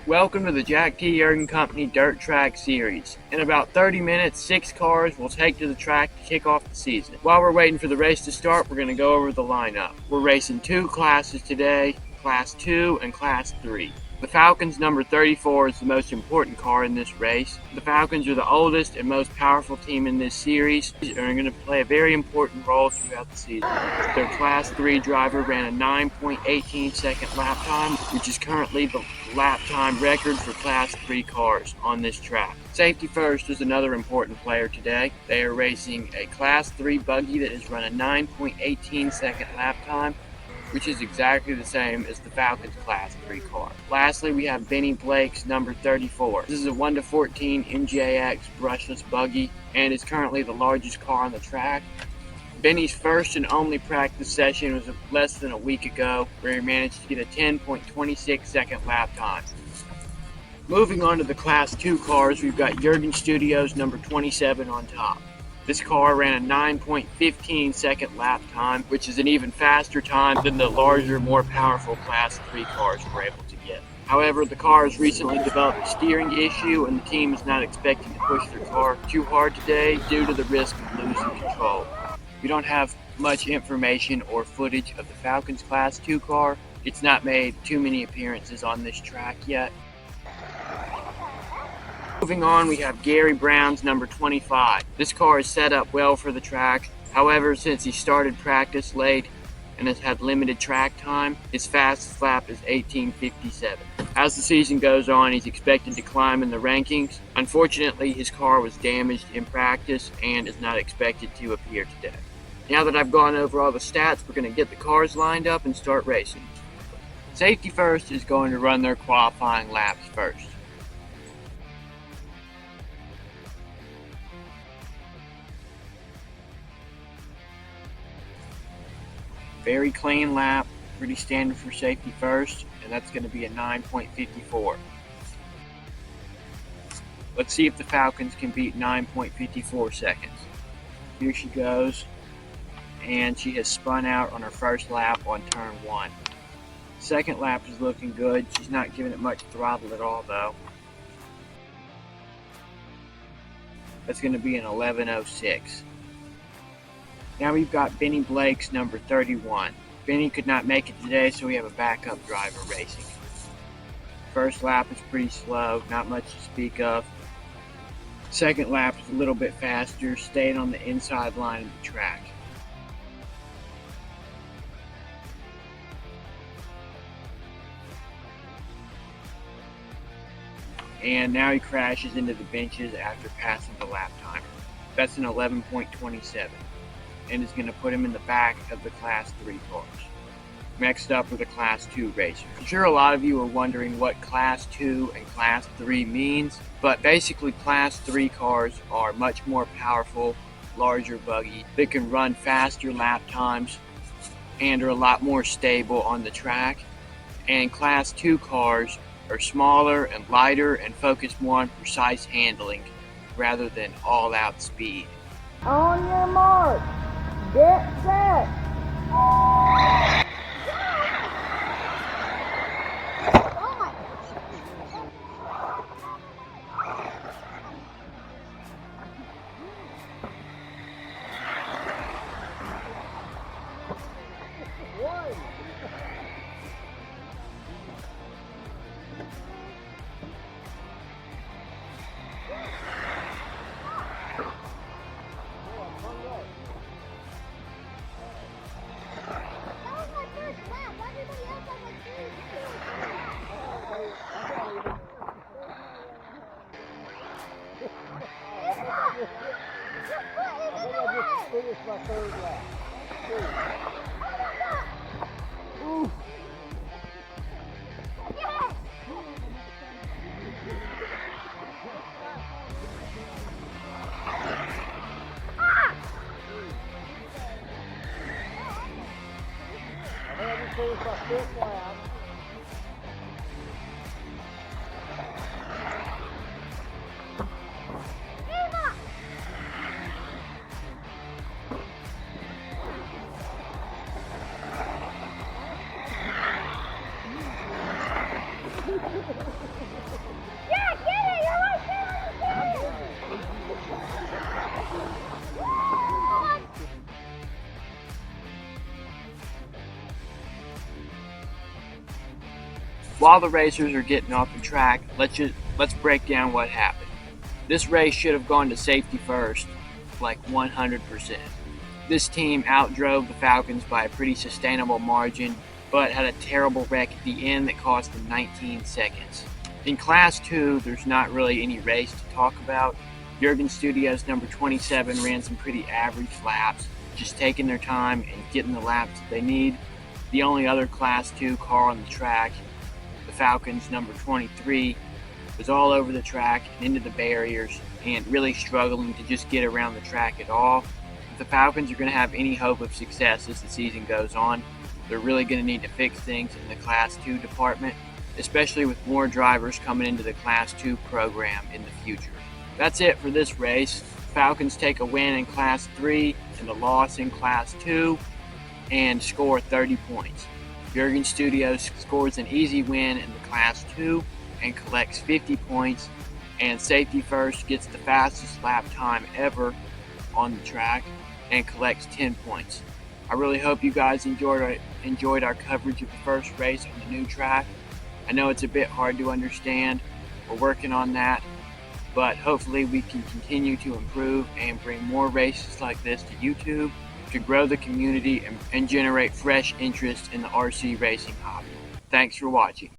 Welcome to the Jack T. Yergin Company Dirt Track Series. In about 30 minutes, 6 cars will take to the track to kick off the season. While we're waiting for the race to start, we're going to go over the lineup. We're racing 2 classes today, Class 2 and Class 3. The Falcons number 34 is the most important car in this race. The Falcons are the oldest and most powerful team in this series and are going to play a very important role throughout the season. Their Class 3 driver ran a 9.18 second lap time, which is currently the lap time record for Class 3 cars on this track. Safety First is another important player today. They are racing a Class 3 buggy that has run a 9.18 second lap time, which is exactly the same as the Falcons Class 3 car. Lastly, we have Benny Blake's number 34. This is a 1-14 MJX brushless buggy and is currently the largest car on the track. Benny's first and only practice session was less than a week ago, where he managed to get a 10.26 second lap time. Moving on to the Class 2 cars, we've got Yergin Studios number 27 on top. This car ran a 9.15 second lap time, which is an even faster time than the larger, more powerful Class 3 cars were able to get. However, the car has recently developed a steering issue and the team is not expecting to push their car too hard today due to the risk of losing control. We don't have much information or footage of the Falcons Class 2 car. It's not made too many appearances on this track yet. Moving on, we have Gary Brown's number 25. This car is set up well for the track. However, since he started practice late and has had limited track time, his fastest lap is 18:57. As the season goes on, he's expected to climb in the rankings. Unfortunately, his car was damaged in practice and is not expected to appear today. Now that I've gone over all the stats, we're going to get the cars lined up and start racing. Safety First is going to run their qualifying laps first. Very clean lap, pretty standard for Safety First, and that's going to be a 9.54. Let's see if the Falcons can beat 9.54 seconds. Here she goes, and she has spun out on her first lap on turn 1. Second lap is looking good. She's not giving it much throttle at all though. That's going to be an 11:06. Now we've got Benny Blake's number 31. Benny could not make it today, so we have a backup driver racing. First lap is pretty slow, not much to speak of. Second lap is a little bit faster, staying on the inside line of the track. And now he crashes into the benches after passing the lap timer. That's an 11.27. and is going to put him in the back of the Class 3 cars. Next up are the Class 2 racers. I'm sure a lot of you are wondering what Class 2 and Class 3 means, but basically Class 3 cars are much more powerful, larger buggy that can run faster lap times and are a lot more stable on the track. And Class 2 cars are smaller and lighter and focus more on precise handling rather than all-out speed. On your mark. Get set. Finish my third lap. Ooh. I haven't finished my fifth lap. While the racers are getting off the track, let's break down what happened. This race should have gone to safety first, like 100%. This team outdrove the Falcons by a pretty sustainable margin, but had a terrible wreck at the end that cost them 19 seconds. In Class 2, there's not really any race to talk about. Jurgen Studios number 27 ran some pretty average laps, just taking their time and getting the laps that they need. The only other Class 2 car on the track, the Falcons number 23, was all over the track and into the barriers and really struggling to just get around the track at all. If the Falcons are going to have any hope of success as the season goes on, they're really going to need to fix things in the Class 2 department, especially with more drivers coming into the Class 2 program in the future. That's it for this race. Falcons take a win in Class 3 and a loss in Class 2 and score 30 points. Jurgen Studios scores an easy win in the Class 2 and collects 50 points, and Safety First gets the fastest lap time ever on the track and collects 10 points. I really hope you guys enjoyed our coverage of the first race on the new track. I know it's a bit hard to understand. We're working on that, but hopefully we can continue to improve and bring more races like this to YouTube to grow the community and generate fresh interest in the RC racing hobby. Thanks for watching.